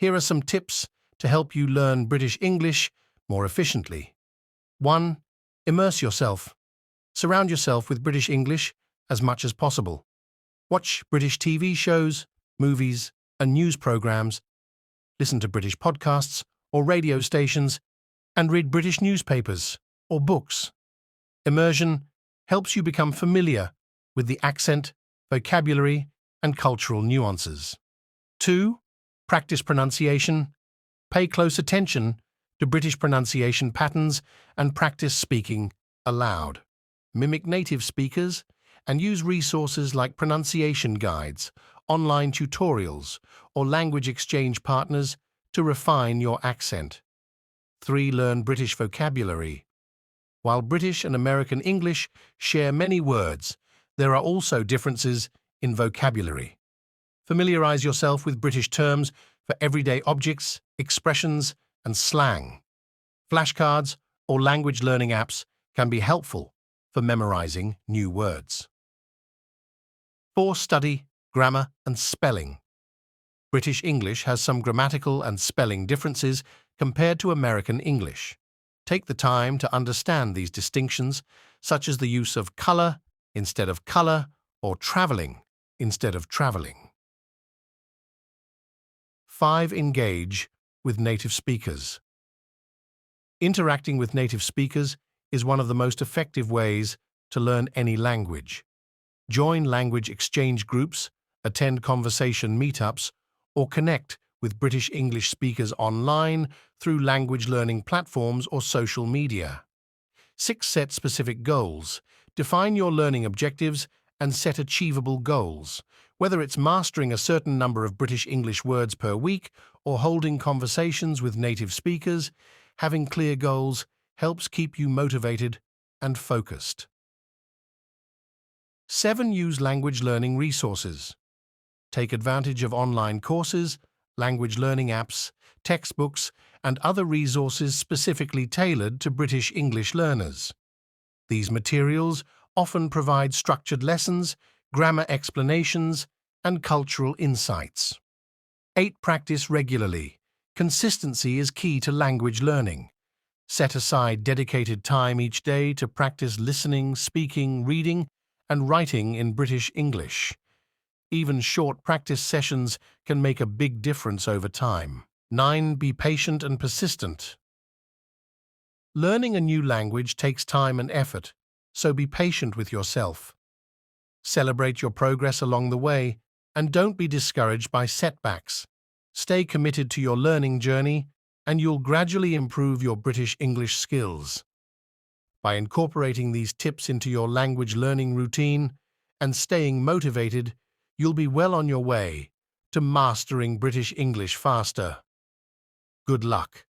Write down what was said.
Here are some tips to help you learn British English more efficiently. 1. Immerse yourself. Surround yourself with British English as much as possible. Watch British TV shows, movies, and news programs. Listen to British podcasts or radio stations, and read British newspapers or books. Immersion helps you become familiar with the accent, vocabulary, and cultural nuances. 2. Practice pronunciation. Pay close attention to British pronunciation patterns and practice speaking aloud. Mimic native speakers and use resources like pronunciation guides, online tutorials, or language exchange partners to refine your accent. 3. Learn British vocabulary. While British and American English share many words, there are also differences in vocabulary. Familiarize yourself with British terms for everyday objects, expressions, and slang. Flashcards or language learning apps can be helpful for memorizing new words. 4. Study grammar and spelling. British English has some grammatical and spelling differences compared to American English. Take the time to understand these distinctions, such as the use of colour instead of colour or travelling instead of travelling. 5. Engage with native speakers. Interacting with native speakers is one of the most effective ways to learn any language. Join language exchange groups, attend conversation meetups, or connect with British English speakers online through language learning platforms or social media. 6. Set specific goals. Define your learning objectives and set achievable goals. Whether it's mastering a certain number of British English words per week or holding conversations with native speakers, having clear goals helps keep you motivated and focused. 7. Use language learning resources. Take advantage of online courses, language learning apps, textbooks, and other resources specifically tailored to British English learners. These materials often provide structured lessons, grammar explanations, and cultural insights. 8. Practice regularly. Consistency is key to language learning. Set aside dedicated time each day to practice listening, speaking, reading, and writing in British English. Even short practice sessions can make a big difference over time. 9. Be patient and persistent. Learning a new language takes time and effort, so be patient with yourself. Celebrate your progress along the way, and don't be discouraged by setbacks. Stay committed to your learning journey, and you'll gradually improve your British English skills. By incorporating these tips into your language learning routine and staying motivated, you'll be well on your way to mastering British English faster. Good luck.